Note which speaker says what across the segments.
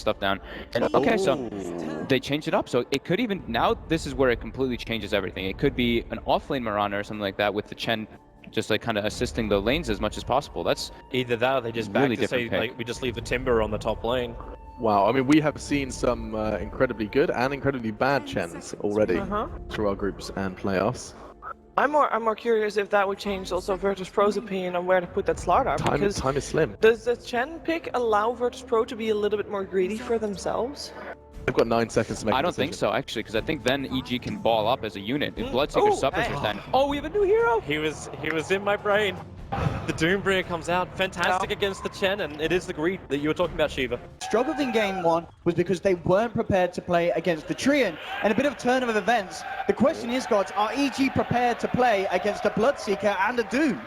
Speaker 1: stuff down. And okay, so they changed it up. So it could even, now this is where it completely changes everything. It could be an offlane Mirana or something like that with the Chen just like kind of assisting the lanes as much as possible. That's
Speaker 2: either that or they just
Speaker 1: really
Speaker 2: back to say,
Speaker 1: pick.
Speaker 2: like, we just leave the Timber on the top lane.
Speaker 3: Wow, I mean, we have seen some incredibly good and incredibly bad Chens already through our groups and playoffs.
Speaker 4: I'm more curious if that would change also Virtus Pro's opinion on where to put that Slardar.
Speaker 3: Time is slim.
Speaker 4: Does the Chen pick allow Virtus Pro to be a little bit more greedy for themselves?
Speaker 3: They've got 9 seconds to make
Speaker 1: I
Speaker 3: a
Speaker 1: don't
Speaker 3: decision.
Speaker 1: think so, actually, because I think then EG can ball up as a unit. If Bloodseeker suffers with that.
Speaker 4: Oh, we have a new hero!
Speaker 2: He was in my brain. The Doombringer comes out, fantastic against the Chen, and it is the greed that you were talking about, Shiva.
Speaker 5: Struggled in game one was because they weren't prepared to play against the Treant, and a bit of turn of events. The question is, gods, are EG prepared to play against a Bloodseeker and a Doom?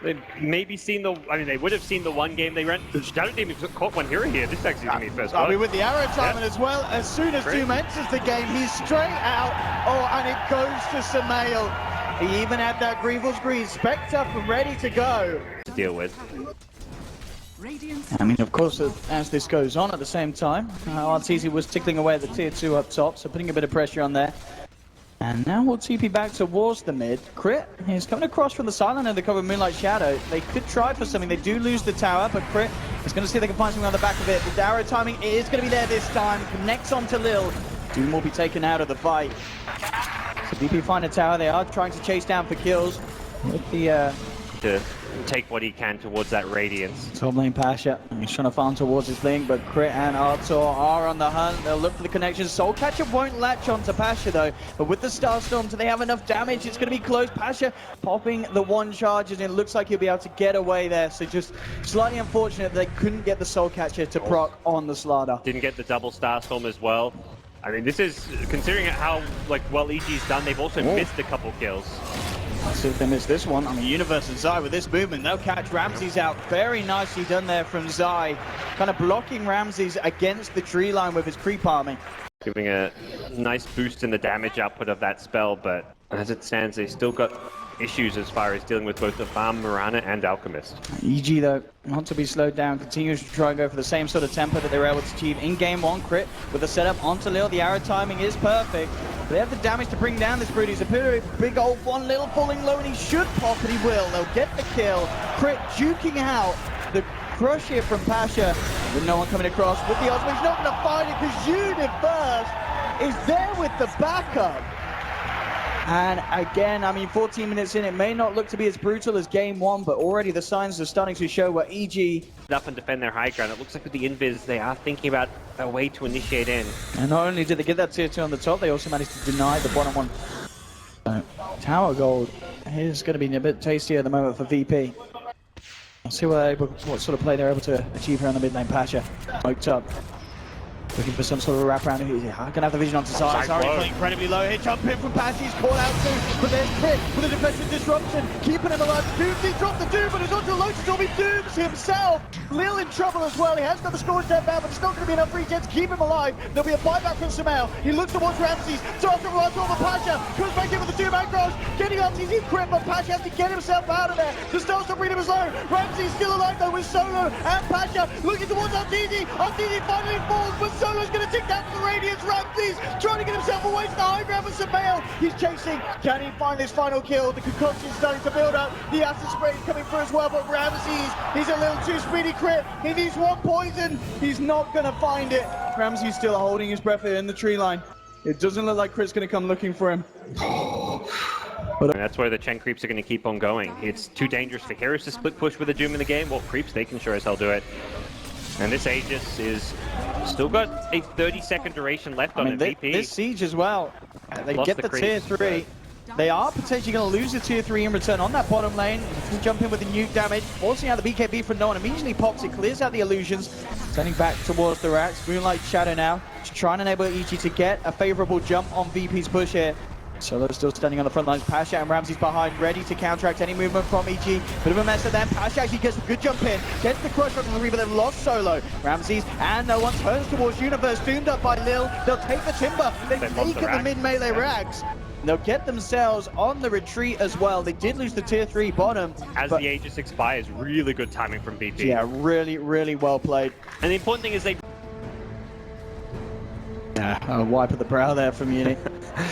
Speaker 6: They've maybe seen the, I mean, they would have seen the one game they ran. Shadow Demon caught one hero here. This is actually going to be first
Speaker 5: I mean, with the arrow timing as well, as soon as Doom enters the game, he's straight out. Oh, and it goes to Samael. He even had that Grievel's Greed spec'd up and ready to go.
Speaker 6: To deal with.
Speaker 5: I mean, of course, as this goes on at the same time, Arteezy was tickling away at the tier 2 up top, so putting a bit of pressure on there. And now we'll TP back towards the mid. Crit is coming across from the silent and the cover of Moonlight Shadow. They could try for something. They do lose the tower, but Crit is going to see if they can find something on the back of it. The arrow timing is going to be there this time. Connects onto Lil. Doom will be taken out of the fight. So VP find a tower. They are trying to chase down for kills with the
Speaker 6: To take what he can towards that Radiance.
Speaker 5: top lane Pasha. He's trying to farm towards his link, but Crit and Artur are on the hunt. They'll look for the connection. Soul Catcher won't latch onto Pasha though, but with the Starstorm, do they have enough damage? It's going to be close. Pasha popping the one charge, and it looks like he'll be able to get away there. So just slightly unfortunate they couldn't get the Soul Catcher to proc on the Slardar.
Speaker 6: Didn't get the double Starstorm as well. I mean, this is, considering how well EG's done, they've also missed a couple kills.
Speaker 5: Let's see if they miss this one. I mean, Universe and Zai with this movement, they'll catch Ramses out. Very nicely done there from Zai. Kind of blocking Ramses against the tree line with his creep army.
Speaker 6: Giving a nice boost in the damage output of that spell, but as it stands, they've still got issues as far as dealing with both the farm, Mirana, and Alchemist.
Speaker 5: EG, though, not to be slowed down, continues to try and go for the same sort of tempo that they were able to achieve in game one. Crit with the setup onto Lil. The arrow timing is perfect. They have the damage to bring down this Brood. He's a big old one, Lil falling low, and he should pop, and he will. They'll get the kill. Crit juking out the crush here from Pasha, with no one coming across with the ultimate. He's not going to find it because Universe is there with the backup. And again, I mean, 14 minutes in, it may not look to be as brutal as game one, but already the signs are starting to show where EG
Speaker 6: Up and defend their high ground. It looks like with the invis, they are thinking about a way to initiate in.
Speaker 5: And not only did they get that tier 2 on the top, they also managed to deny the bottom one. Tower gold is going to be a bit tastier at the moment for VP. I'll see what sort of play they're able to achieve here on the mid lane. Pasha smoked up. Looking for some sort of wraparound. He's going to have the vision onto Zai. Zai playing incredibly low here. Jump in from Pasha. He's caught out too. But there's Crit with a defensive disruption. Keeping him alive. Doomsy dropped the Doom, but it's onto Lotus. It'll be Dooms himself. Lil in trouble as well. He has got the score step out, but it's not going to be enough regen to keep him alive. There'll be a buyback from Samael. He looks towards Ramses. Starts to rush over Pasha. Comes back in with the Doom aggros. Getting RTZ Crit, but Pasha has to get himself out of there. The Starstorm freedom is low. Ramses still alive though with Solo and Pasha. Looking towards RTZ. RTZ finally falls, but Solo's going to tick down for the Radiance. Ramses trying to get himself away from the high ground with Samael. He's chasing. Can he find this final kill? The concoction's starting to build up. The acid spray is coming through as well, but Ramses, he's a little too speedy. Crit. He needs one poison. He's not going to find it. Ramses still holding his breath here in the tree line. It doesn't look like Crit's going to come looking for him.
Speaker 6: And that's where the Chen creeps are going to keep on going. It's too dangerous for heroes to split push with a Doom in the game. Well, creeps, they can sure as hell do it. And this Aegis is still got a 30-second duration left on VP.
Speaker 5: This siege as well. They
Speaker 6: Lost
Speaker 5: get
Speaker 6: the
Speaker 5: the tier
Speaker 6: creeps,
Speaker 5: 3. They are potentially going to lose the tier 3 in return on that bottom lane. Jump in with the nuke damage, forcing out the BKB from no one. Immediately pops it, clears out the illusions. Turning back towards the racks. Moonlight Shadow now, just trying to enable EG to get a favorable jump on VP's push here. Solo's still standing on the front lines. Pasha and Ramses behind, ready to counteract any movement from EG. Bit of a mess of them. Pasha actually gets a good jump in. Gets the crush from the Reaver. They've lost Solo. Ramses and no one turns towards Universe. Doomed up by Lil. They'll take the Timber. They've taken the mid-melee racks. They'll get themselves on the retreat as well. They did lose the tier 3 bottom.
Speaker 6: As the Aegis expires, really good timing from VP.
Speaker 5: Yeah, really, really well played.
Speaker 6: And the important thing is they
Speaker 5: Yeah, a wipe of the brow there from Uni.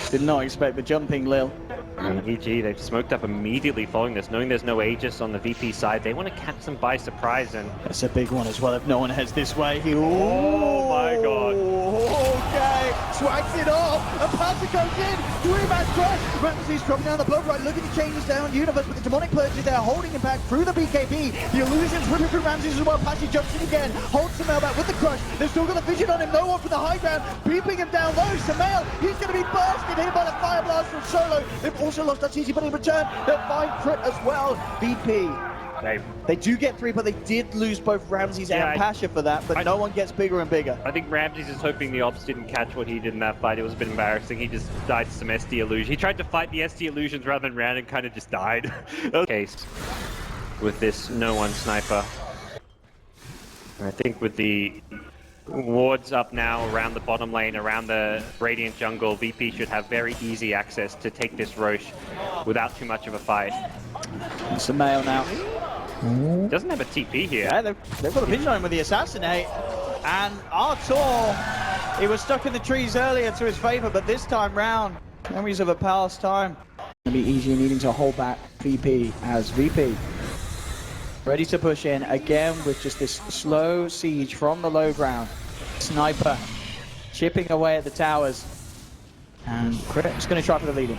Speaker 5: Did not expect the jumping Lil.
Speaker 6: And EG, they've smoked up immediately following this, knowing there's no Aegis on the VP side. They want to catch them by surprise, and
Speaker 5: That's a big one as well if no one heads this way.
Speaker 6: oh my god.
Speaker 5: Okay, swags it off, and Patrick goes in, 3-man crush. Ramsey's dropping down the blood right, looking to change this down. Universe with the demonic purges there, holding him back through the BKB. The illusions ripping through Ramsey's as well. Patrick jumps in again, holds Samael back with the crush. They've still got the vision on him, no one from the high ground, beeping him down low. Samael, he's going to be bursted here by the fire blast from Solo. They've also lost that easy, but in return, they'll find crit as well. VP. They do get 3, but they did lose both Ramses and Pasha for that, but no one gets bigger and bigger.
Speaker 6: I think Ramses is hoping the Ops didn't catch what he did in that fight. It was a bit embarrassing. He just died to some SD illusion. He tried to fight the SD illusions rather than ran and kind of just died. Case with this no one sniper. And I think with the wards up now around the bottom lane, around the Radiant jungle, VP should have very easy access to take this Roche without too much of a fight.
Speaker 5: Samael now.
Speaker 6: Doesn't have a TP here.
Speaker 5: Yeah, they've got a vision on him with the assassinate. And Artur, he was stuck in the trees earlier to his favor, but this time round, memories of a past time. Gonna be easy needing to hold back VP as VP. Ready to push in again with just this slow siege from the low ground. Sniper chipping away at the towers. And Crit is going to try for the lead in.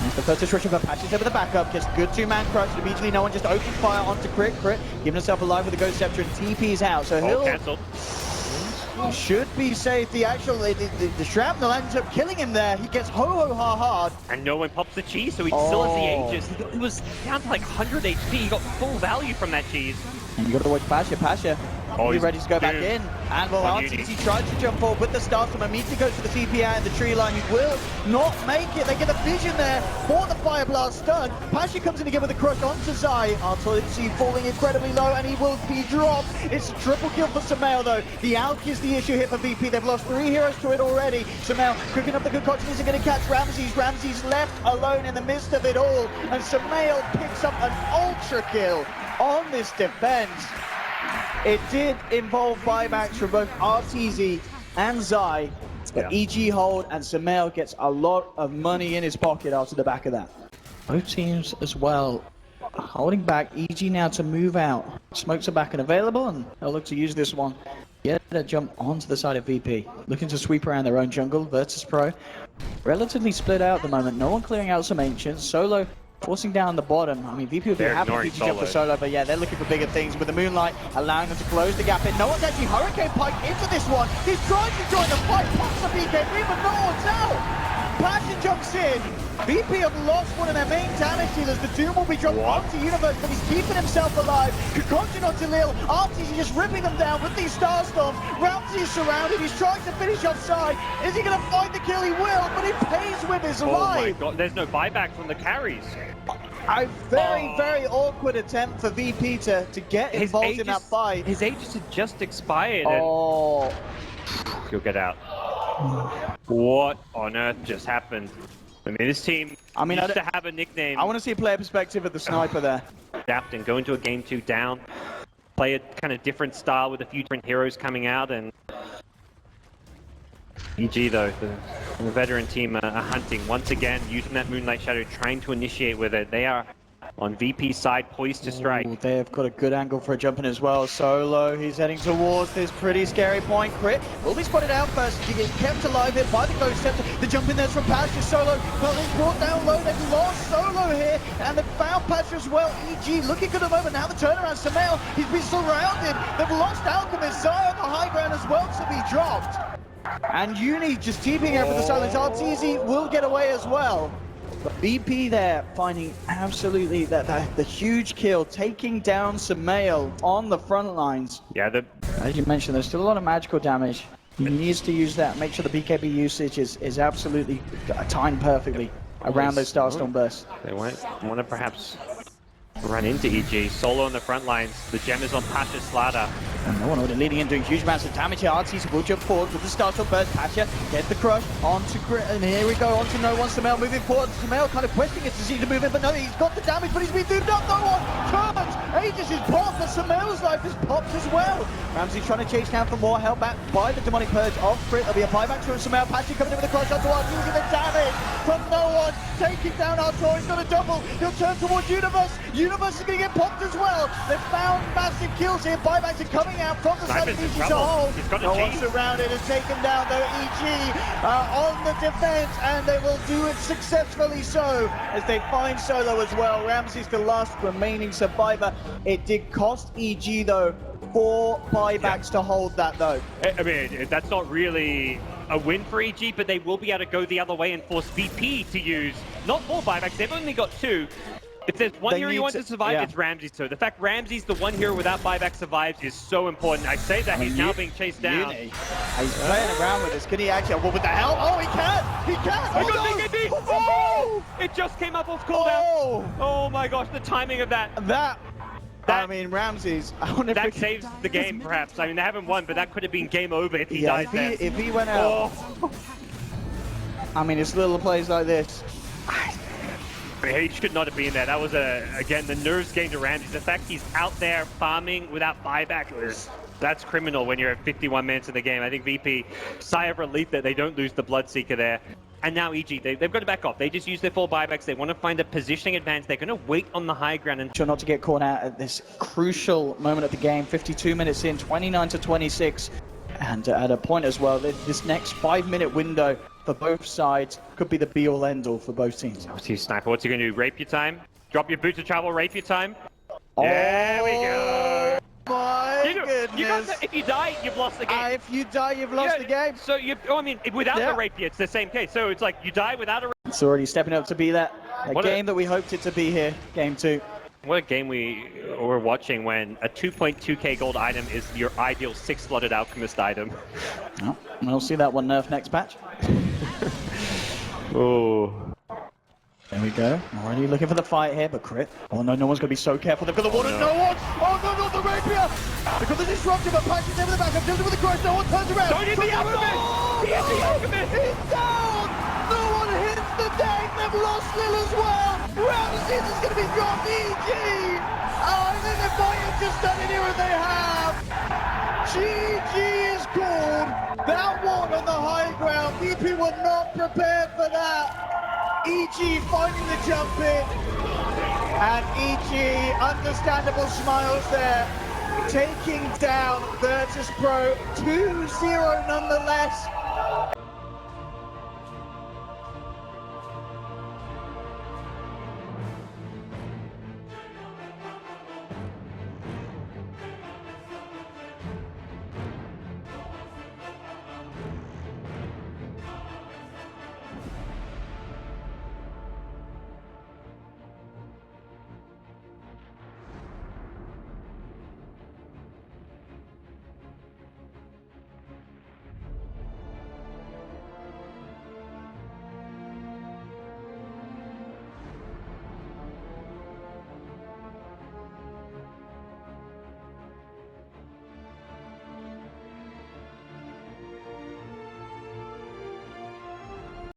Speaker 5: It's the first destruction, but Patches over the backup, gets good 2-man crush. Immediately no one just opens fire onto Crit. Crit giving himself alive with the Ghost Scepter and TP's out. So he'll
Speaker 6: Cancelled.
Speaker 5: should be safe. The shrapnel ends up killing him there. He gets ho-ho-ha hard.
Speaker 6: And no one pops the cheese, so he still has the Aegis. He was down to like 100 HP. He got full value from that cheese.
Speaker 5: And you got to watch Pasha. He's ready to go back in. And well, RTC tries to jump forward with the Starstorm. Immediately goes for the TP out in the tree line. He will not make it. They get a vision there for the Fire Blast stun. Pasha comes in again with a crush onto Zai. RTC falling incredibly low, and he will be dropped. It's a triple kill for Samael, though. The Alk is the issue here for VP. They've lost 3 heroes to it already. Samael cooking up the concoction. Isn't going to catch Ramses. Ramses left alone in the midst of it all. And Samael picks up an ultra kill on this defense. It did involve buybacks from both RTZ and Zai, but EG hold, and Samael gets a lot of money in his pocket after the back of that. Both teams as well holding back. EG now to move out. Smokes are back and available, and they'll look to use this one. Get a jump onto the side of VP. Looking to sweep around their own jungle. Virtus Pro relatively split out at the moment. No one clearing out some Ancients. Solo forcing down the bottom. I mean, VP would be happy to jump for Solo, but yeah, they're looking for bigger things with the Moonlight, allowing them to close the gap in. No one's actually Hurricane Pike into this one. He's trying to join the fight, pops the BKB, but no one's out. Passion jumps in. VP have lost one of their main talent healers. The Doom will be dropped onto Universe, but he's keeping himself alive. Concoction onto Lil. RTC just ripping them down with these Starstorms. Ramsey is surrounded. He's trying to finish offside. Is he going to find the kill? He will, but he pays with his life.
Speaker 6: Oh my god, there's no buyback from the carries.
Speaker 5: A very awkward attempt for VP to get involved in that fight.
Speaker 6: His Aegis had just expired.
Speaker 5: Oh.
Speaker 6: And he'll get out. What on earth just happened? I mean, this team used to have a nickname.
Speaker 5: I want to see a player perspective of the sniper there.
Speaker 6: Adapt and go into a game 2 down. Play a kind of different style with a few different heroes coming out, and EG though, the veteran team are hunting once again, using that Moonlight Shadow, trying to initiate with it. They are on VP's side, poised to strike.
Speaker 5: Ooh, they've got a good angle for a jumping as well. Solo, he's heading towards this pretty scary point. Crit will be spotted out first. He gets kept alive here by the Ghost Scepter. The jump in there's from Pasha. Solo, but he's brought down low. They've lost Solo here, and they've found Pasha as well. EG looking good at the moment. Now the turnaround, Samael, he's been surrounded. They've lost Alchemist. Zai on the high ground as well to be dropped. And Uni just TPing out for the silence. RTZ will get away as well. But VP there finding absolutely the huge kill, taking down Samael on the front lines.
Speaker 6: Yeah,
Speaker 5: as you mentioned, there's still a lot of magical damage. He needs to use that, make sure the BKB usage is absolutely timed perfectly around those Starstorm bursts.
Speaker 6: They want to perhaps run into EG. Solo on the front lines. The gem is on Pasha's Slather.
Speaker 5: And no one already leading in, doing huge amounts of damage here. RTC will jump forward with the startup burst. Pasha gets the crush onto Grit, and here we go, onto No One. Sumail moving forward. Sumail kind of questioning his decision to move in, but no, he's got the damage, but he's been doomed up. No One turns. Aegis is popped, but Sumail's life is popped as well. Ramsey trying to chase down for more, held back by the demonic purge of Crit. There'll be a buyback to Sumail. Pasha coming in with a crush onto Arthur, using the damage from No One. Taking down Arthur, he's got a double. He'll turn towards Universe. Universe is going to get popped as well. They've found massive kills here. Buybacks are coming out from the side of EG to hold. No One surrounded and taken down though. EG on the defense, and they will do it successfully so as they find Solo as well. Ramsey's the last remaining survivor. It did cost EG though 4 buybacks to hold that though.
Speaker 6: I mean, that's not really a win for EG, but they will be able to go the other way and force VP to use not 4 buybacks. They've only got 2. If there's one hero you want to survive, it's Ramsey. So the fact Ramsey's the one hero without buyback survives is so important. I say that he's now being chased down.
Speaker 5: He's playing around with this. Can he actually? What the hell? Oh, he can! He can!
Speaker 6: Oh! It just came up off cooldown. Oh my gosh, the timing of that.
Speaker 5: I mean, Ramsey's.
Speaker 6: That saves the game, perhaps. I mean, they haven't won, but that could have been game over if he died there.
Speaker 5: If he went out. Oh. I mean, it's little plays like this.
Speaker 6: He should not have been there. That was, again, the nerves game to Ramsey. The fact he's out there farming without buyback, that's criminal when you're at 51 minutes in the game. I think VP, sigh of relief that they don't lose the Bloodseeker there. And now EG, they've got to back off. They just use their 4 buybacks. They want to find a positioning advantage. They're going to wait on the high ground. And
Speaker 5: sure not to get caught out at this crucial moment of the game. 52 minutes in, 29-26. And at a point as well, this next 5-minute window for both sides could be the be-all, end-all for both teams.
Speaker 6: Obviously, Sniper, what's he going to do? Rapier time? Drop your boots of travel, rapier time?
Speaker 5: Oh,
Speaker 6: there we go!
Speaker 5: My goodness.
Speaker 6: You guys, if you die, you've lost the game.
Speaker 5: If you die, you've lost the game.
Speaker 6: So, I mean, without the rapier, it's the same case. So it's like, you die without a rapier.
Speaker 5: It's already stepping up to be that game that we hoped it to be here, game 2.
Speaker 6: What a game we were watching when a 2.2k gold item is your ideal 6-slotted Alchemist item.
Speaker 5: Oh, we'll see that one nerf next patch.
Speaker 6: Oh.
Speaker 5: There we go. Already looking for the fight here, but Crit. Oh no, no one's going to be so careful. They've got the water. No one! Oh no, not the rapier! They've got the disruptor, but Patch is over the back. I'm tilted with the crush. No one turns around.
Speaker 6: Don't hit the Alchemist! He hit the Alchemist!
Speaker 5: He's down! No one hits the deck. They've lost Lil as well. Ramsey is going to be dropped. EG! Oh, and then the fight has just done it here, and they have. GG is called. That one on the high ground. VP were not prepared for that. EG finding the jump in, and EG, understandable smiles there, taking down Virtus Pro 2-0 nonetheless.